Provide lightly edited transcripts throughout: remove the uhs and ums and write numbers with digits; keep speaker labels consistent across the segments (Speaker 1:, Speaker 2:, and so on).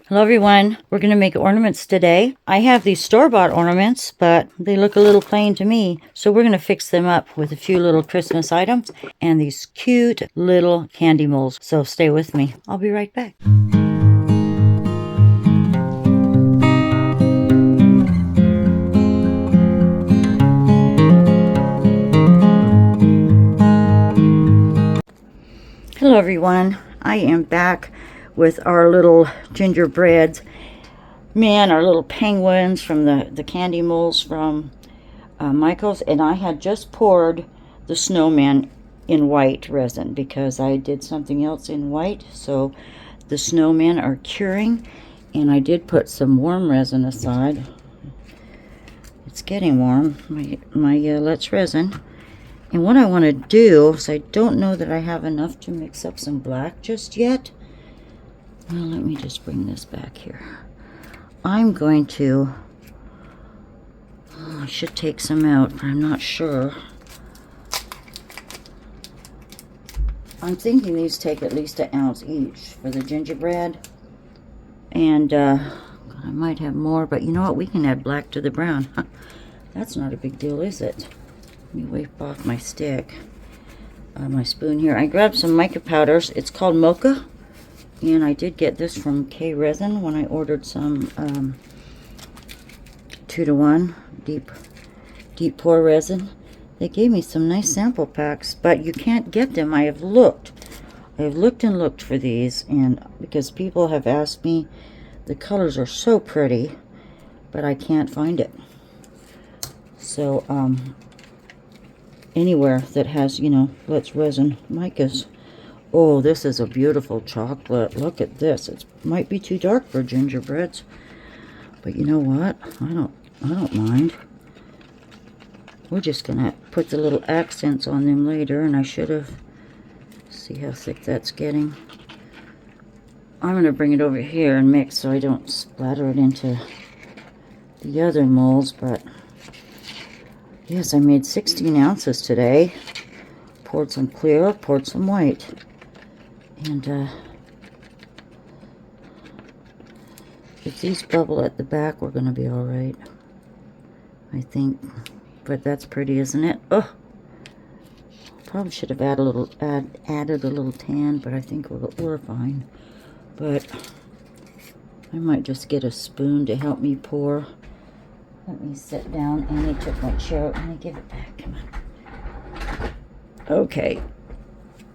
Speaker 1: Hello everyone, we're going to make ornaments today. I have these store-bought ornaments, but they look a little plain to me, so we're going to fix them up with a few little Christmas items and these cute little candy molds. So stay with me. I'll be right back. Hello everyone, I am back with our little gingerbreads. Man, our little penguins from the candy molds from Michael's, and I had just poured the snowman in white resin because I did something else in white, so the snowmen are curing, and I did put some warm resin aside. It's getting warm, my Let's resin. And what I want to do is, I don't know that I have enough to mix up some black just yet. Well, let me just bring this back here. I'm going to, I should take some out, but I'm not sure. I'm thinking these take at least an ounce each for the gingerbread. And I might have more, but you know what? We can add black to the brown. That's not a big deal, is it? Let me wipe off my stick. My spoon here. I grabbed some mica powders. It's called Mocha. And I did get this from Resin when I ordered some 2-to-1 deep pour resin. They gave me some nice sample packs, but you can't get them. I have looked and looked for these, and because people have asked me, the colors are so pretty, but I can't find it. So anywhere that has, you know, Let's resin micas. Oh, this is a beautiful chocolate. Look at this. It might be too dark for gingerbreads, but you know what? I don't mind. We're just gonna put the little accents on them later, and I should have. See how thick that's getting. I'm gonna bring it over here and mix so I don't splatter it into the other molds. But yes, I made 16 ounces today. Poured some clear, poured some white. And if these bubble at the back, we're going to be all right, I think. But that's pretty, isn't it? Oh, probably should have added a little tan, but I think we're fine. But I might just get a spoon to help me pour. Let me sit down. Annie took my chair. Let me give it back. Come on. Okay.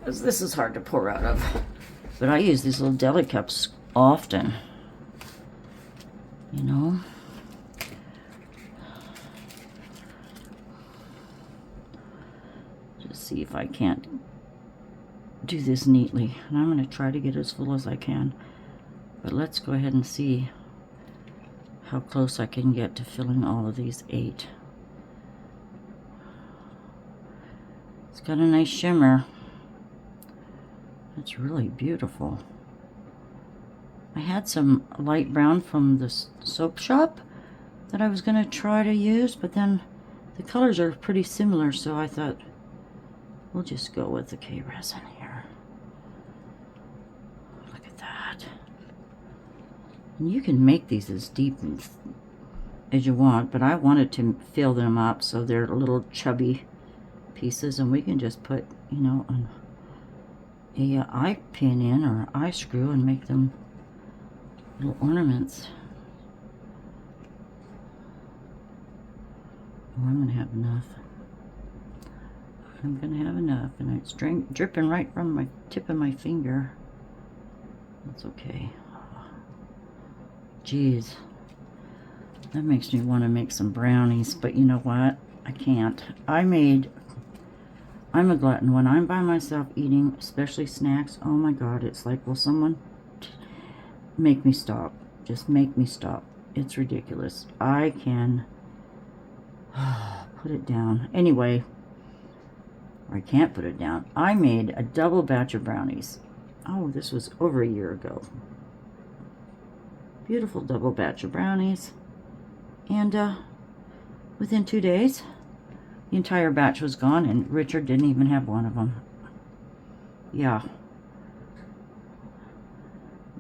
Speaker 1: This is hard to pour out of, but I use these little deli cups often, you know. Just see if I can't do this neatly, and I'm going to try to get as full as I can, but let's go ahead and see how close I can get to filling all of these 8. It's got a nice shimmer. It's really beautiful. I had some light brown from the soap shop that I was going to try to use, but then the colors are pretty similar, so I thought we'll just go with the resin here. Look at that. And you can make these as deep as you want, but I wanted to fill them up so they're little chubby pieces, and we can just put, you know, a eye pin in or eye screw and make them little ornaments. Oh, I'm gonna have enough. I'm gonna have enough, and it's dripping right from my tip of my finger. That's okay. Geez, that makes me want to make some brownies, but you know what? I can't. I'm a glutton. When I'm by myself eating, especially snacks, oh my God, it's like, will someone make me stop? Just make me stop. It's ridiculous. I can put it down. Anyway, or I can't put it down. I made a double batch of brownies. Oh, this was over a year ago. Beautiful double batch of brownies. And within 2 days, the entire batch was gone, and Richard didn't even have one of them. Yeah.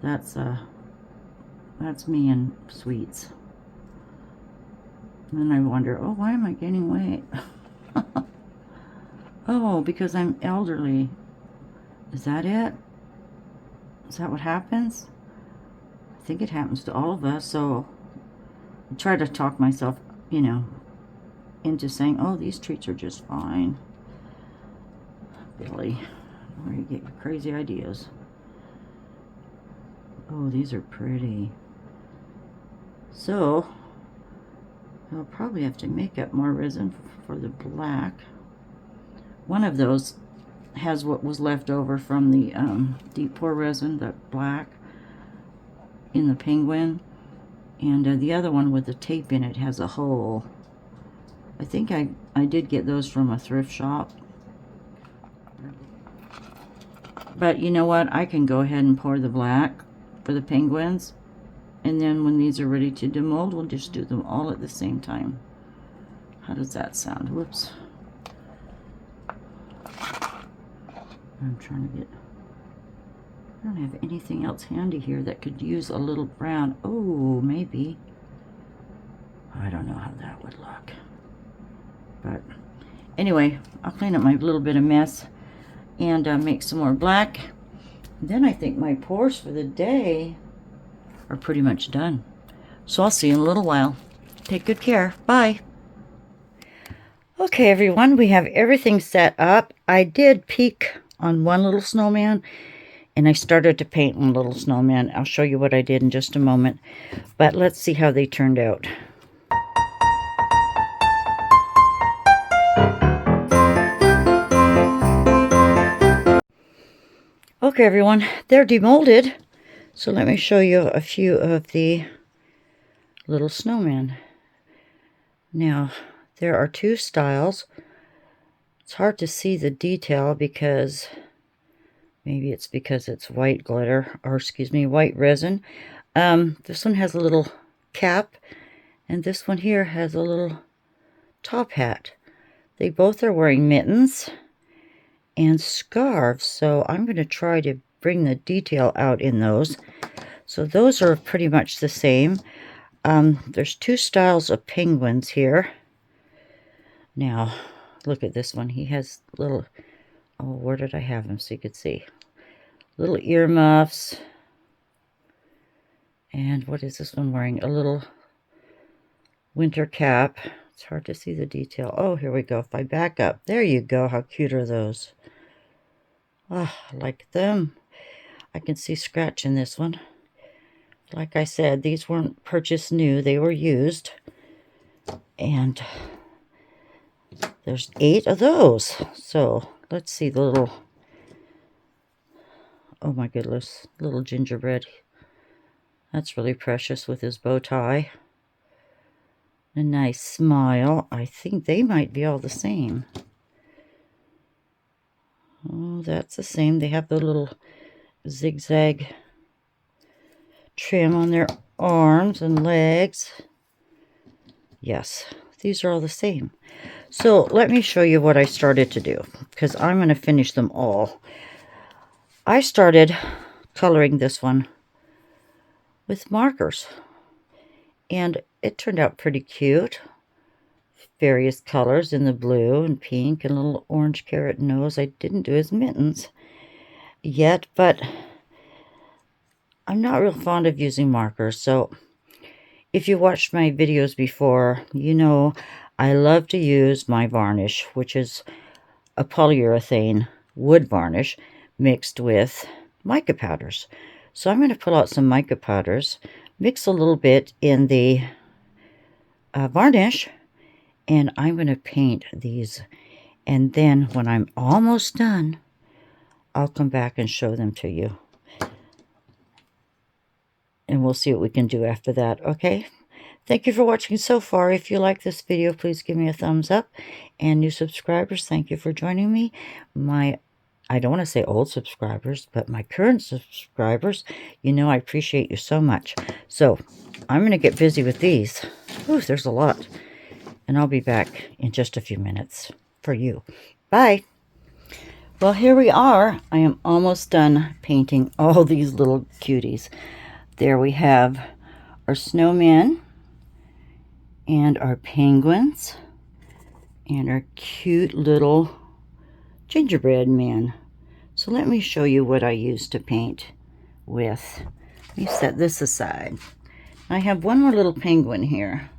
Speaker 1: That's That's me and sweets. And then I wonder, oh, why am I gaining weight? Oh, because I'm elderly. Is that it? Is that what happens? I think it happens to all of us, so I try to talk myself, you know, into saying, oh, these treats are just fine. Billie, where you get your crazy ideas. Oh, these are pretty. So, I'll probably have to make up more resin for the black. One of those has what was left over from the deep pour resin, the black, in the penguin. And the other one with the tape in it has a hole. I think I did get those from a thrift shop. But you know what? I can go ahead and pour the black for the penguins. And then when these are ready to demold, we'll just do them all at the same time. How does that sound? Whoops. I'm trying to get... I don't have anything else handy here that could use a little brown. Oh, maybe. I don't know how that would look. But anyway, I'll clean up my little bit of mess and make some more black. Then I think my pours for the day are pretty much done. So I'll see you in a little while. Take good care. Bye. Okay, everyone, we have everything set up. I did peek on one little snowman, and I started to paint one little snowman. I'll show you what I did in just a moment. But let's see how they turned out. Okay, everyone, they're demolded. So let me show you a few of the little snowmen. Now, there are two styles. It's hard to see the detail because maybe it's because it's white glitter, or excuse me, white resin. This one has a little cap, and this one here has a little top hat. They both are wearing mittens and scarves, so I'm going to try to bring the detail out in those. So those are pretty much the same. There's two styles of penguins here. Now, look at this one. He has little, oh, where did I have him so you could see? Little earmuffs. And what is this one wearing? A little winter cap. It's hard to see the detail. Oh, here we go. If I back up, there you go. How cute are those? Ah, I like them. I can see scratch in this one. Like I said, these weren't purchased new. They were used. And there's 8 of those. So let's see the little, oh my goodness, little gingerbread. That's really precious with his bow tie. A nice smile. I think they might be all the same. Oh, that's the same. They have the little zigzag trim on their arms and legs. Yes, these are all the same. So let me show you what I started to do, because I'm going to finish them all. I started coloring this one with markers, and it turned out pretty cute. Various colors in the blue and pink and a little orange carrot nose. I didn't do his mittens yet, but I'm not real fond of using markers. So if you watched my videos before, you know I love to use my varnish, which is a polyurethane wood varnish mixed with mica powders. So I'm going to pull out some mica powders, mix a little bit in the varnish, and I'm going to paint these. And then when I'm almost done, I'll come back and show them to you. And we'll see what we can do after that, okay? Thank you for watching so far. If you like this video, please give me a thumbs up. And new subscribers, thank you for joining me. I don't want to say old subscribers, but my current subscribers, you know I appreciate you so much. So I'm going to get busy with these. Ooh, there's a lot. And I'll be back in just a few minutes for you. Bye. Well, here we are. I am almost done painting all these little cuties. There we have our snowmen and our penguins and our cute little gingerbread man. So let me show you what I used to paint with. Let me set this aside. I have one more little penguin here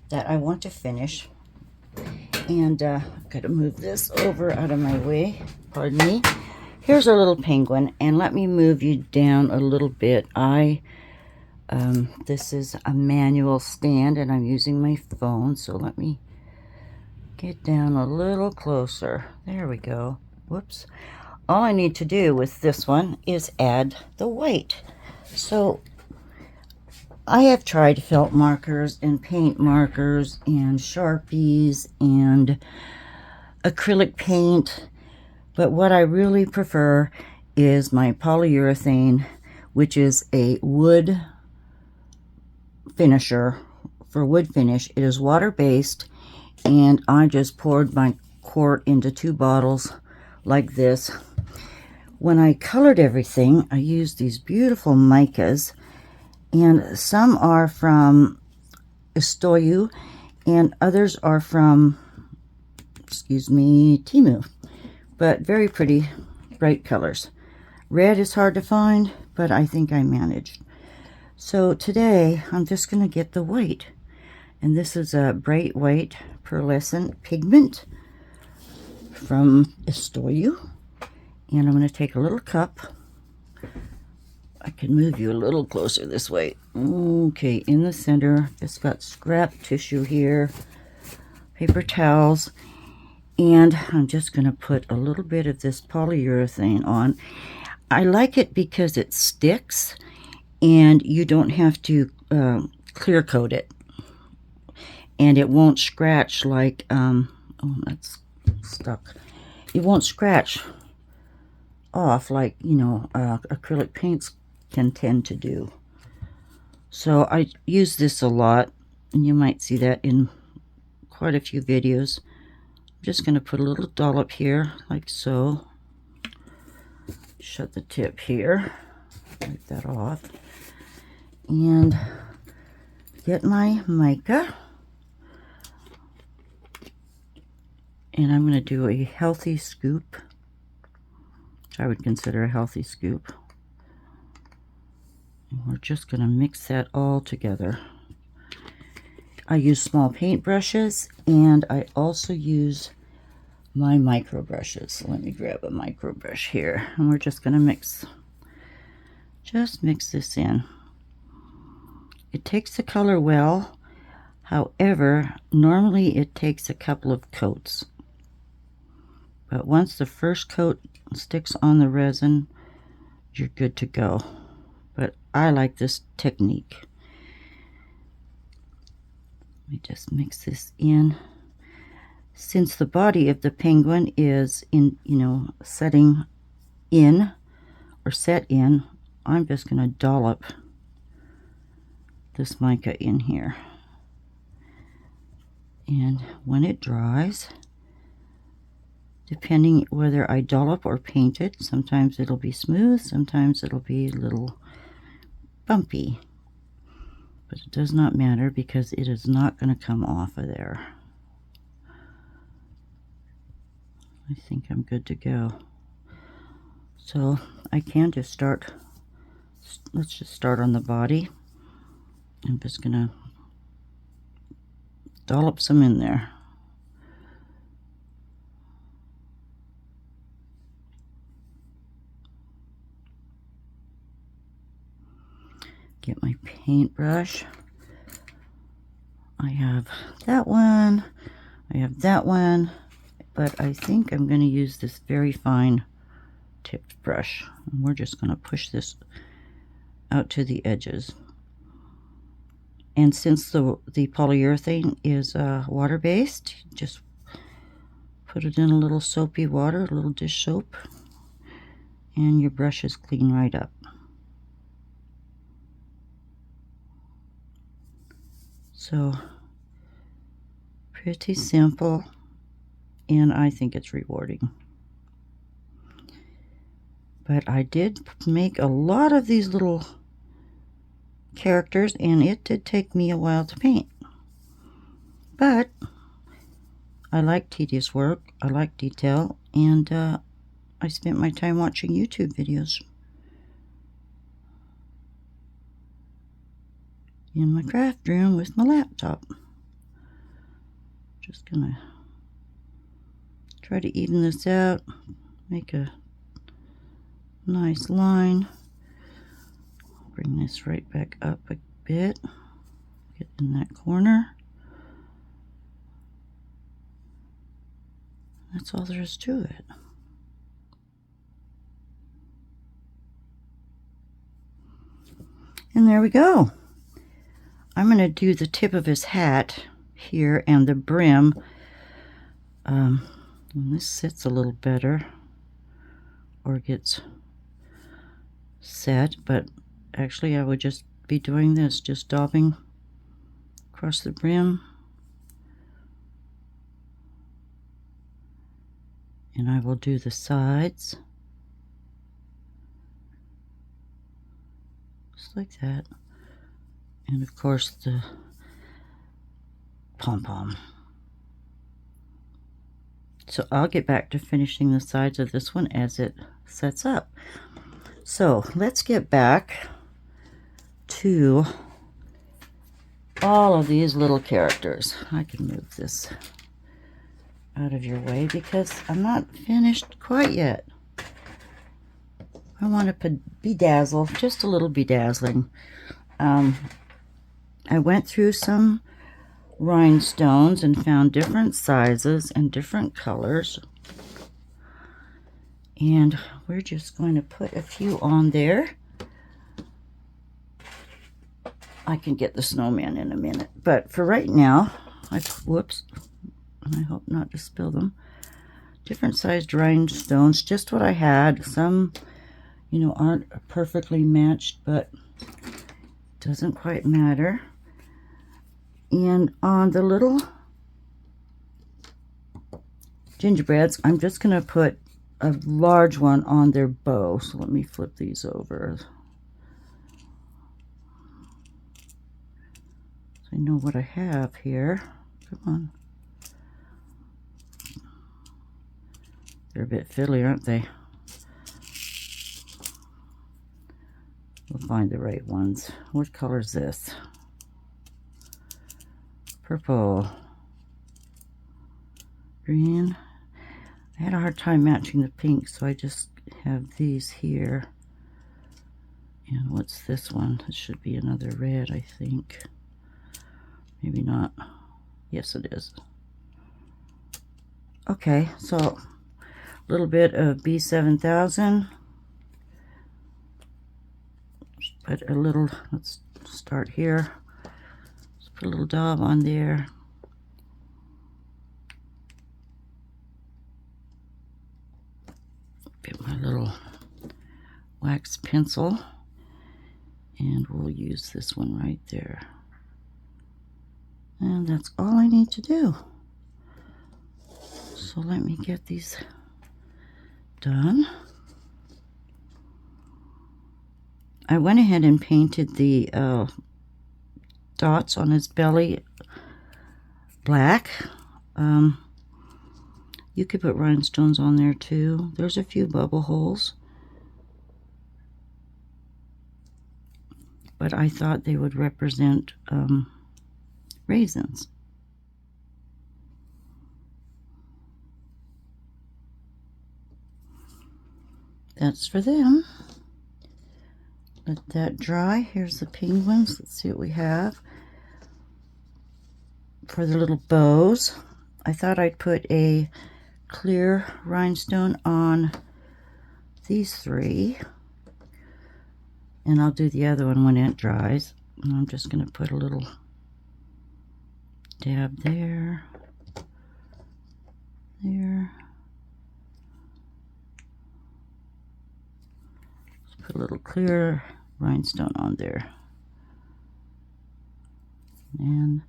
Speaker 1: that I want to finish. And I've got to move this over out of my way. Pardon me. Here's our little penguin, and let me move you down a little bit. This is a manual stand, and I'm using my phone, so let me get down a little closer. There we go. Whoops. All I need to do with this one is add the white. So I have tried felt markers and paint markers and Sharpies and acrylic paint, but what I really prefer is my polyurethane, which is a wood finisher for wood finish. It is water-based, and I just poured my quart into 2 bottles like this. When I colored everything, I used these beautiful micas, and some are from Estoyu and others are from, excuse me, Temu, but very pretty bright colors. Red is hard to find, but I think I managed. So today I'm just going to get the white, and this is a bright white pearlescent pigment from Estoyu, and I'm going to take a little cup. I can move you a little closer this way. Okay, in the center, it's got scrap tissue here, paper towels, and I'm just going to put a little bit of this polyurethane on. I like it because it sticks, and you don't have to clear coat it, and it won't scratch like, oh, that's stuck. It won't scratch off like, you know, acrylic paints can tend to do. So I use this a lot, and you might see that in quite a few videos. I'm just going to put a little dollop here, like so. Shut the tip here, wipe that off, and get my mica. And I'm going to do a healthy scoop, which I would consider a healthy scoop. And we're just going to mix that all together. I use small paint brushes, and I also use my micro brushes. So let me grab a micro brush here, and we're just going to just mix this in. It takes the color well. However, normally it takes a couple of coats. But once the first coat sticks on the resin, you're good to go. But I like this technique. Let me just mix this in. Since the body of the penguin is in, you know, setting in or set in, I'm just going to dollop this mica in here. And when it dries, depending whether I dollop or paint it, sometimes it'll be smooth, sometimes it'll be a little bumpy. But it does not matter because it is not going to come off of there. I think I'm good to go. So I can just start, let's just start on the body. I'm just going to dollop some in there. Get my paintbrush. I have that one, I have that one, but I think I'm going to use this very fine tipped brush. And we're just going to push this out to the edges. And since the polyurethane is water-based, just put it in a little soapy water, a little dish soap, and your brushes clean right up. So, pretty simple, and I think it's rewarding. But I did make a lot of these little characters, and it did take me a while to paint. But I like tedious work, I like detail, and I spent my time watching YouTube videos in my craft room with my laptop. Just gonna try to even this out, make a nice line. Bring this right back up a bit, get in that corner. That's all there is to it. And there we go. I'm going to do the tip of his hat here and the brim. And this sits a little better or gets set, but actually I would just be doing this, just daubing across the brim. And I will do the sides. Just like that. And of course the pom-pom. So I'll get back to finishing the sides of this one as it sets up. So let's get back to all of these little characters. I can move this out of your way because I'm not finished quite yet. I want to bedazzle, just a little bedazzling. I went through some rhinestones and found different sizes and different colors. And we're just going to put a few on there. I can get the snowman in a minute, but for right now, whoops, and I hope not to spill them. Different sized rhinestones, just what I had. Some, you know, aren't perfectly matched, but doesn't quite matter. And on the little gingerbreads, I'm just going to put a large one on their bow. So let me flip these over so I know what I have here. Come on. They're a bit fiddly, aren't they? We'll find the right ones. What color is this? Purple. Green. I had a hard time matching the pink, so I just have these here. And what's this one? It should be another red, I think. Maybe not. Yes, it is. Okay, so a little bit of B7000. Put a little, let's start here. Let's put a little daub on there. Get my little wax pencil, and we'll use this one right there. And that's all I need to do. So let me get these done. I went ahead and painted the dots on his belly black. You could put rhinestones on there too. There's a few bubble holes, but I thought they would represent raisins. That's for them. Let that dry. Here's the penguins. Let's see what we have. For the little bows, I thought I'd put a clear rhinestone on these three. And I'll do the other one when it dries. And I'm just going to put a little dab there. There. Put a little clear rhinestone on there. And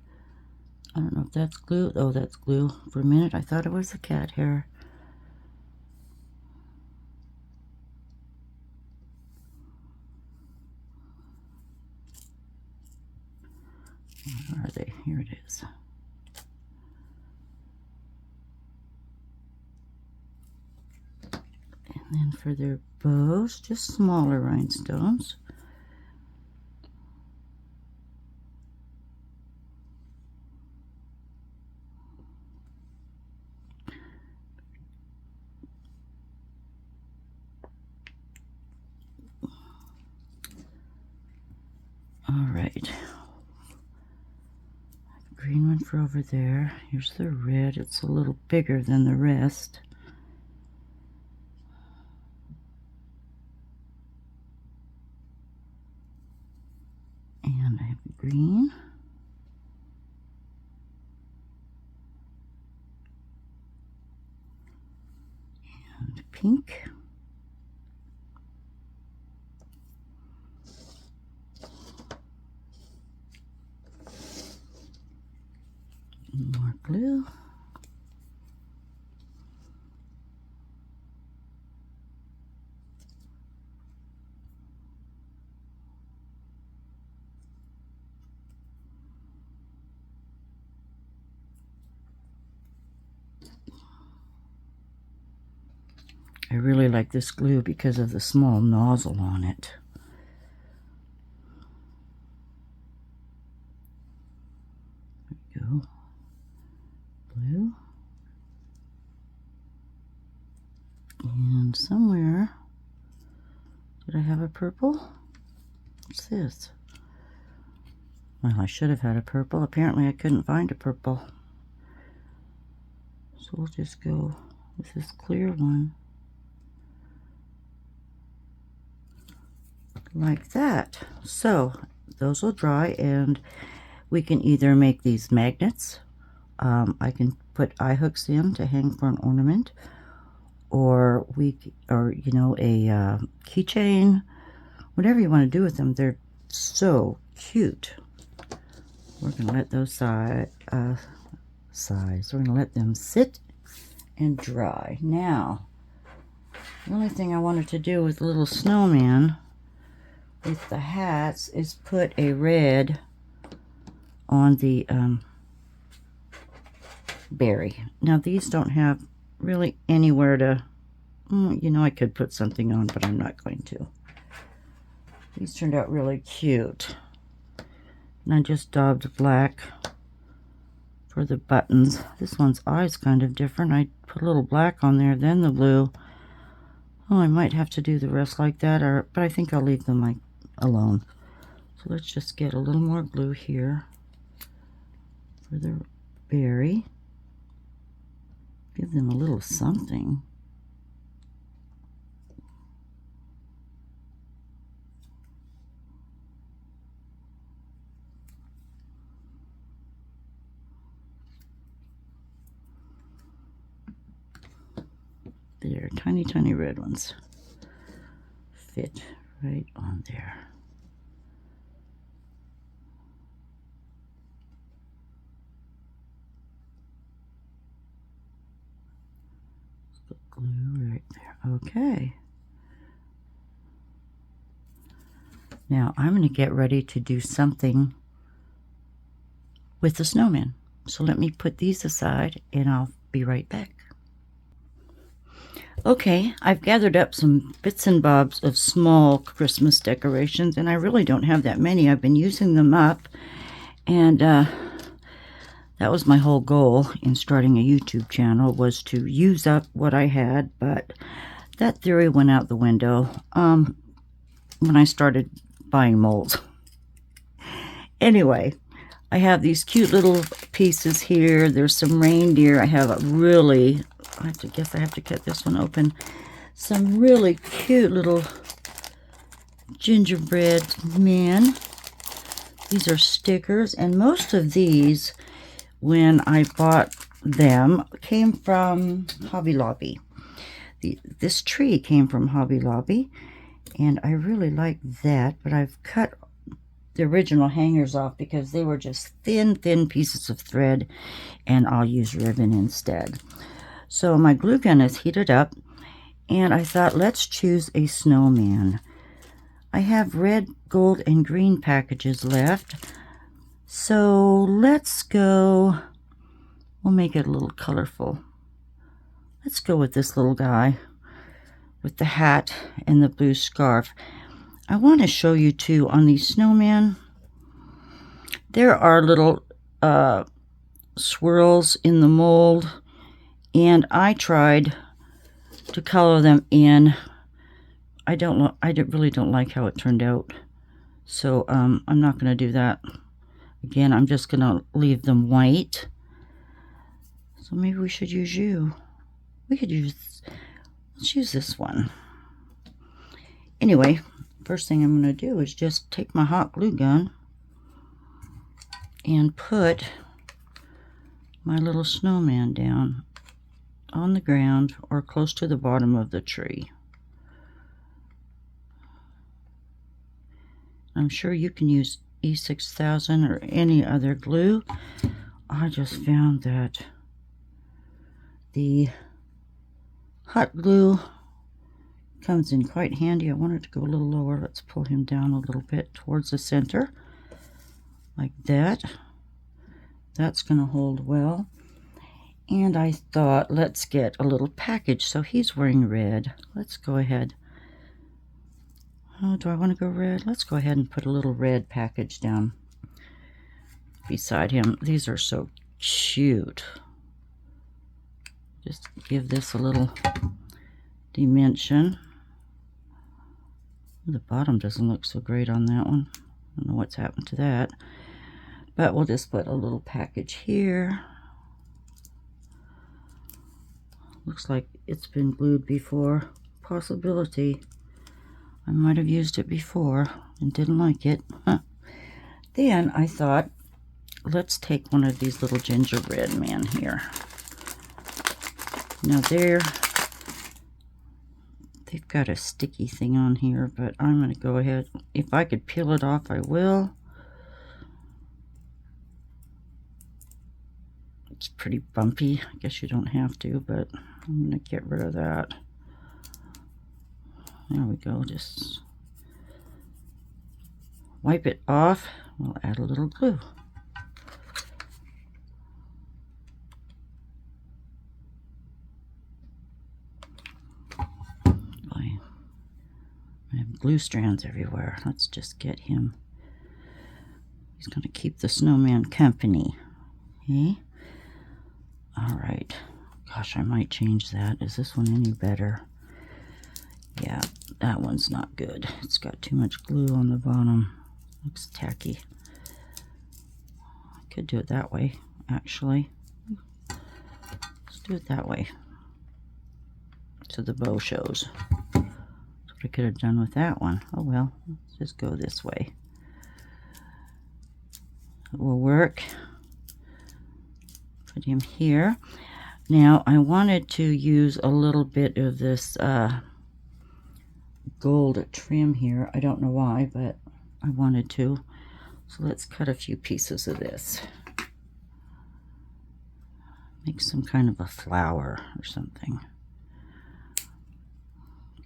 Speaker 1: I don't know if that's glue. Oh, that's glue. For a minute I thought it was a cat hair. Where are they? Here it is. And then for their bows, just smaller rhinestones. All right. Green one for over there. Here's the red. It's a little bigger than the rest. And I have green. And pink. More glue. I really like this glue because of the small nozzle on it. There we go. Blue. And somewhere, did I have a purple? What's this? Well, I should have had a purple. Apparently I couldn't find a purple. So we'll just go with this clear one. Like that. So those will dry, and we can either make these magnets. I can put eye hooks in to hang for an ornament, or you know, a keychain, whatever you want to do with them. They're so cute. We're gonna let those we're gonna let them sit and dry. Now, the only thing I wanted to do with the little snowman with the hats is put a red on the berry. Now these don't have really anywhere to, you know, I could put something on, but I'm not going to. These turned out really cute. And I just daubed black for the buttons. This one's eye's kind of different. I put a little black on there, then the blue. Oh, I might have to do the rest like that, but I think I'll leave them like alone. So let's just get a little more glue here for the berry. Give them a little something. There, tiny, tiny red ones fit right on there. Put glue right there. Okay. Now I'm going to get ready to do something with the snowman. So let me put these aside and I'll be right back. Okay, I've gathered up some bits and bobs of small Christmas decorations, and I really don't have that many. I've been using them up, and that was my whole goal in starting a YouTube channel, was to use up what I had, but that theory went out the window when I started buying molds. Anyway, I have these cute little pieces here. There's some reindeer. I have a really... I have to cut this one open. Some really cute little gingerbread men. These are stickers, and most of these, when I bought them, came from Hobby Lobby. This tree came from Hobby Lobby, and I really like that, but I've cut the original hangers off because they were just thin pieces of thread, and I'll use ribbon instead. So my glue gun is heated up, and I thought, let's choose a snowman. I have red, gold, and green packages left. So let's go, we'll make it a little colorful. Let's go with this little guy with the hat and the blue scarf. I want to show you too, on these snowmen, there are little swirls in the mold, and I tried to color them in. I really don't like how it turned out, so I'm not going to do that again. I'm just going to leave them white. So maybe we should use you. We could use, let's use this one. Anyway, first thing I'm going to do is just take my hot glue gun and put my little snowman down on the ground or close to the bottom of the tree. I'm sure you can use E6000 or any other glue. I just found that the hot glue comes in quite handy. I want it to go a little lower. Let's pull him down a little bit towards the center, like that. That's going to hold well. And I thought, let's get a little package. So he's wearing red. Let's go ahead. Oh, do I want to go red? Let's go ahead and put a little red package down beside him. These are so cute. Just give this a little dimension. The bottom doesn't look so great on that one. I don't know what's happened to that. But we'll just put a little package here. Looks like it's been glued before. Possibility. I might have used it before and didn't like it. Then I thought, let's take one of these little gingerbread men here. Now they've got a sticky thing on here, but I'm going to go ahead. If I could peel it off, I will. It's pretty bumpy. I guess you don't have to, but I'm going to get rid of that. There we go. Just wipe it off. We'll add a little glue. I have glue strands everywhere. Let's just get him. He's going to keep the snowman company. Okay. All right. Gosh, I might change that. Is this one any better? Yeah, that one's not good. It's got too much glue on the bottom. Looks tacky. I could do it that way, actually. Let's do it that way, so the bow shows. That's what I could have done with that one. Oh well, let's just go this way. It will work. Put him here. Now I wanted to use a little bit of this gold trim here. I don't know why, but I wanted to. So let's cut a few pieces of this. Make some kind of a flower or something.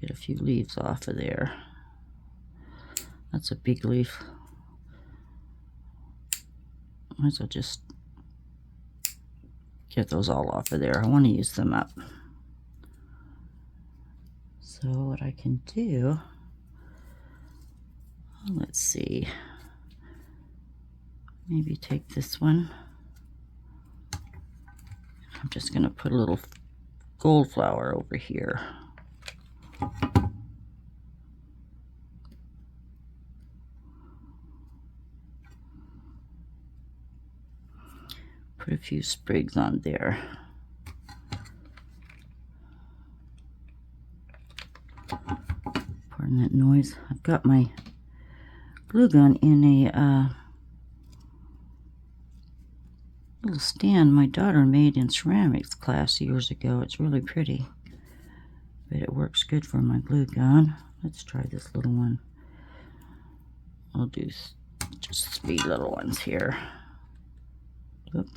Speaker 1: Get a few leaves off of there. That's a big leaf. Might as well just get those all off of there. I want to use them up. So what I can do, let's see, maybe take this one. I'm just going to put a little gold flower over here. Put a few sprigs on there. Pardon that noise. I've got my glue gun in a little stand my daughter made in ceramics class years ago. It's really pretty, but it works good for my glue gun. Let's try this little one. I'll do just 3 little ones here. Oop.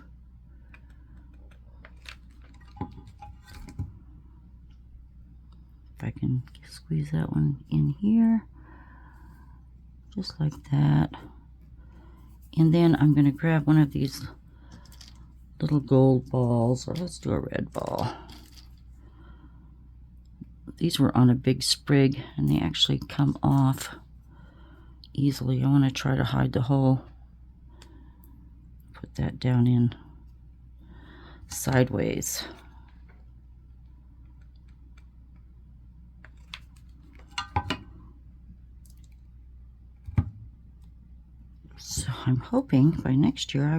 Speaker 1: If I can squeeze that one in here, just like that. And then I'm going to grab one of these little gold balls, or let's do a red ball. These were on a big sprig and they actually come off easily. I want to try to hide the hole. Put that down in sideways. So I'm hoping by next year I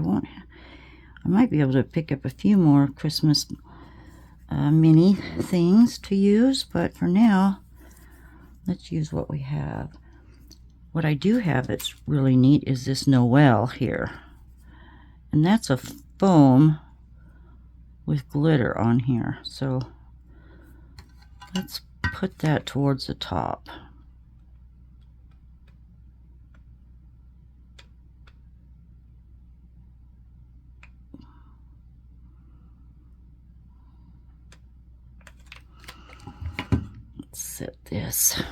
Speaker 1: might be able to pick up a few more Christmas mini things to use, but for now, let's use what we have. What I do have that's really neat is this Noel here, and that's a foam with glitter on here. So let's put that towards the top. Set this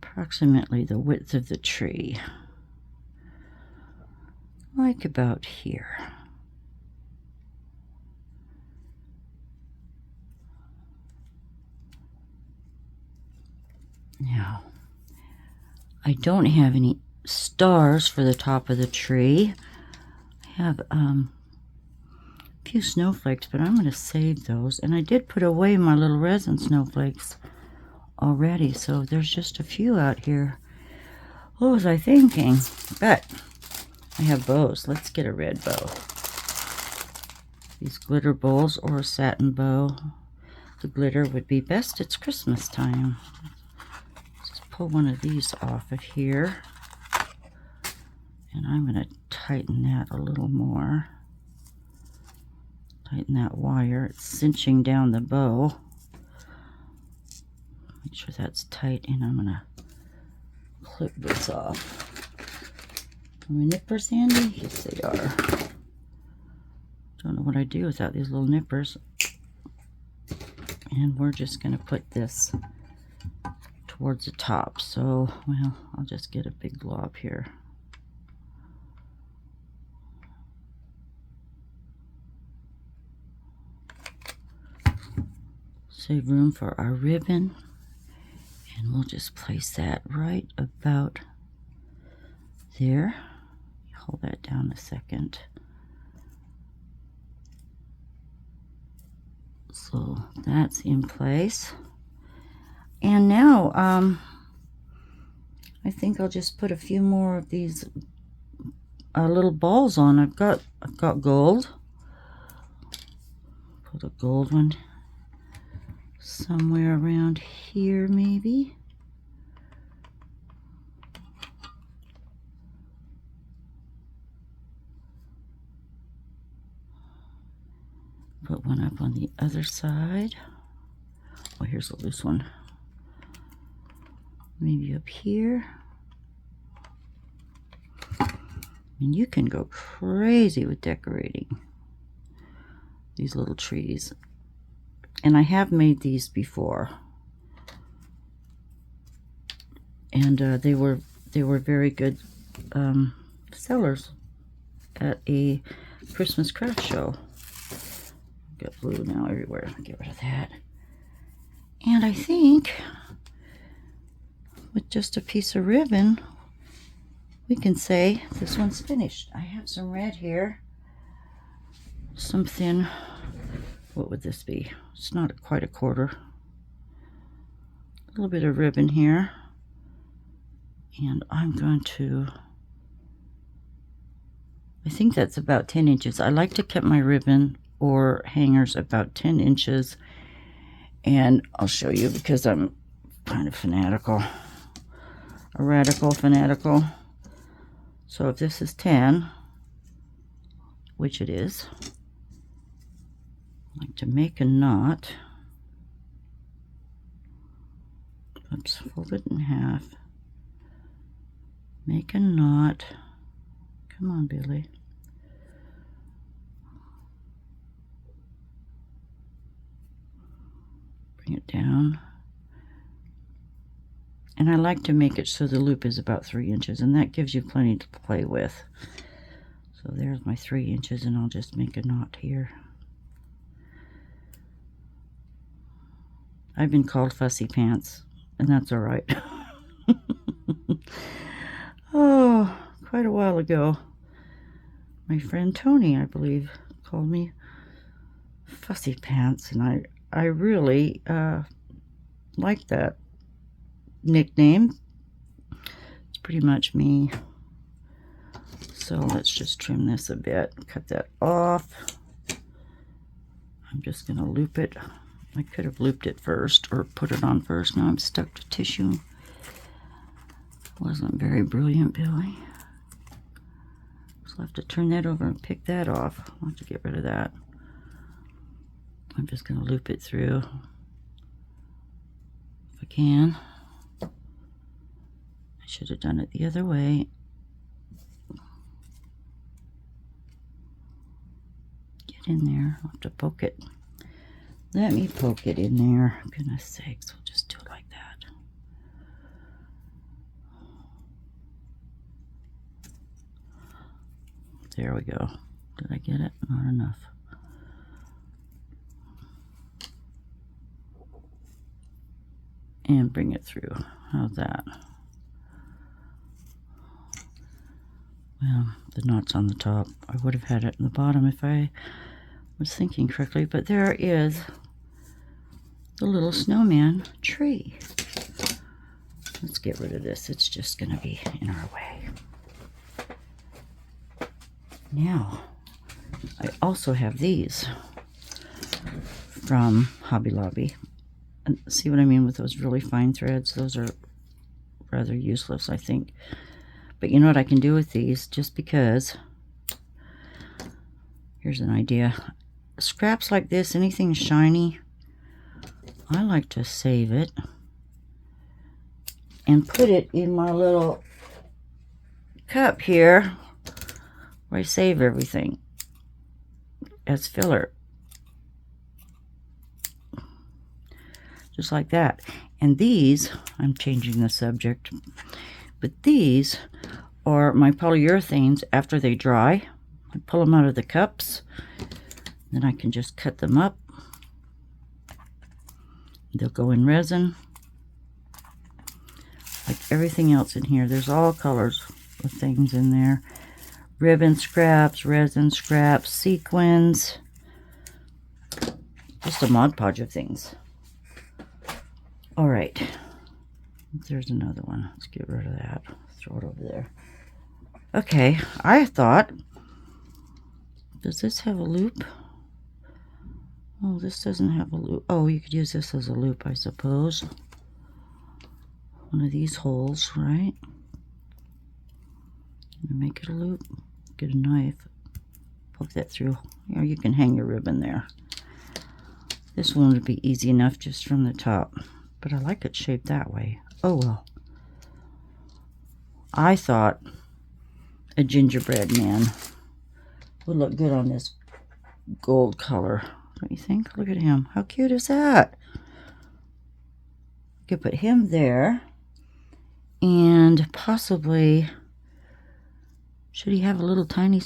Speaker 1: approximately the width of the tree, like about here. Now, I don't have any stars for the top of the tree. I have few snowflakes, but I'm going to save those. And I did put away my little resin snowflakes already, so there's just a few out here. What was I thinking? But I have bows. Let's get a red bow. These glitter bowls or a satin bow. The glitter would be best. It's Christmas time. Just pull one of these off of here. And I'm going to tighten that a little more. Tighten that wire. It's cinching down the bow. Make sure that's tight, and I'm going to clip this off. Are my nippers handy? Yes, they are. Don't know what I do without these little nippers. And we're just going to put this towards the top. So, well, I'll just get a big glob here. Save room for our ribbon, and we'll just place that right about there. Hold that down a second. So that's in place. And now I think I'll just put a few more of these little balls on. I've got gold. Put a gold one somewhere around here, maybe. Put one up on the other side. Oh, here's a loose one. Maybe up here. And you can go crazy with decorating these little trees. And I have made these before, and they were very good sellers at a Christmas craft show. Got blue now everywhere. Get rid of that. And I think with just a piece of ribbon, we can say this one's finished. I have some red here, some thin. What would this be? It's not quite a quarter. A little bit of ribbon here. And I'm going to, I think that's about 10 inches. I like to keep my ribbon or hangers about 10 inches. And I'll show you because I'm kind of fanatical. A radical fanatical. So if this is 10, which it is, I like to make a knot. Oops, fold it in half. Make a knot. Come on, Billie. Bring it down. And I like to make it so the loop is about 3 inches, and that gives you plenty to play with. So there's my 3 inches, and I'll just make a knot here. I've been called fussy pants, and that's all right. Oh, quite a while ago, my friend Tony, I believe, called me fussy pants, and I really like that nickname. It's pretty much me. So let's just trim this a bit, cut that off. I'm just going to loop it. I could have looped it first or put it on first. Now I'm stuck to tissue. Wasn't very brilliant, Billie. So I'll have to turn that over and pick that off. I'll have to get rid of that. I'm just going to loop it through if I can. I should have done it the other way. Get in there. I'll have to poke it. Let me poke it in there. Goodness sakes, we'll just do it like that. There we go. Did I get it? Not enough. And bring it through. How's that? Well, the knot's on the top. I would have had it in the bottom if I was thinking correctly, but there is the little snowman tree. Let's get rid of this. It's just going to be in our way. Now, I also have these from Hobby Lobby. And see what I mean with those really fine threads? Those are rather useless, I think. But you know what I can do with these? Just because, here's an idea. Scraps like this, anything shiny, I like to save it and put it in my little cup here where I save everything as filler. Just like that. And these, I'm changing the subject, but these are my polyurethanes after they dry. I pull them out of the cups, then I can just cut them up. They'll go in resin. Like everything else in here, there's all colors of things in there. Ribbon scraps, resin scraps, sequins. Just a Mod Podge of things. All right, there's another one. Let's get rid of that. Throw it over there. Okay, I thought, does this have a loop? Oh, this doesn't have a loop. Oh, you could use this as a loop, I suppose. One of these holes, right? Make it a loop. Get a knife. Poke that through. Or you can hang your ribbon there. This one would be easy enough just from the top. But I like it shaped that way. Oh well. I thought a gingerbread man would look good on this gold color. Don't you think? Look at him. How cute is that? You could put him there. And possibly, should he have a little tiny...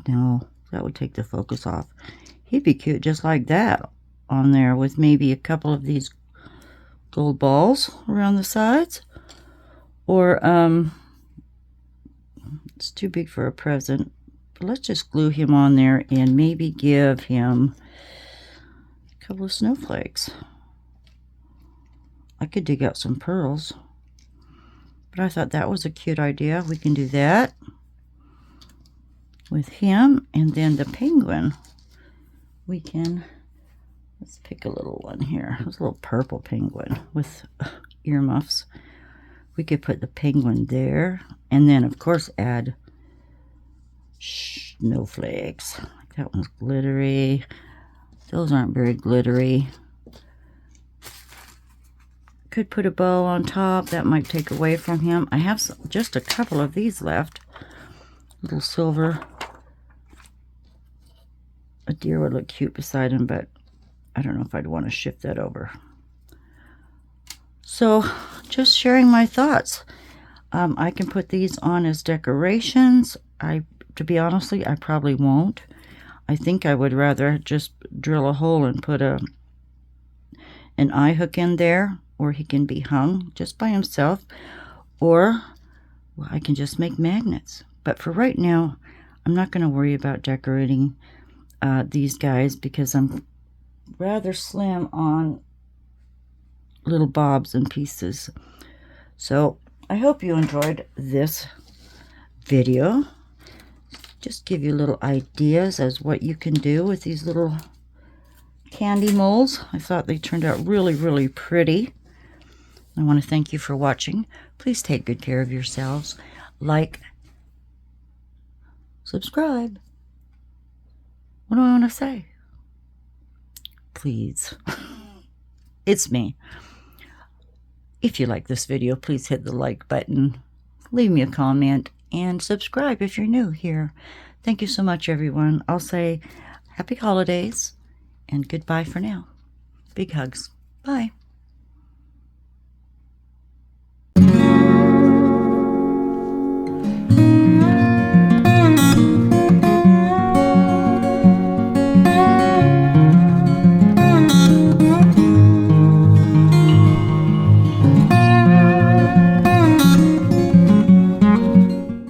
Speaker 1: No, that would take the focus off. He'd be cute just like that on there with maybe a couple of these gold balls around the sides. Or, it's too big for a present. But let's just glue him on there and maybe give him a couple of snowflakes. I could dig out some pearls. But I thought that was a cute idea. We can do that with him. And then the penguin, we can, let's pick a little one here. It's a little purple penguin with earmuffs. We could put the penguin there. And then, of course, add snowflakes. That one's glittery. Those aren't very glittery. Could put a bow on top. That might take away from him. I have just a couple of these left. Little silver. A deer would look cute beside him, but I don't know if I'd want to shift that over. So just sharing my thoughts. I can put these on as decorations. To be honestly, I probably won't. I think I would rather just drill a hole and put an eye hook in there, or he can be hung just by himself, or well, I can just make magnets. But for right now, I'm not going to worry about decorating these guys because I'm rather slim on little bobs and pieces. So I hope you enjoyed this video. Just give you little ideas as what you can do with these little candy molds. I thought they turned out really, really pretty. I want to thank you for watching. Please take good care of yourselves. Like, subscribe. What do I want to say? Please. It's me. If you like this video, please hit the like button. Leave me a comment and subscribe if you're new here. Thank you so much, everyone. I'll say happy holidays and goodbye for now. Big hugs. Bye.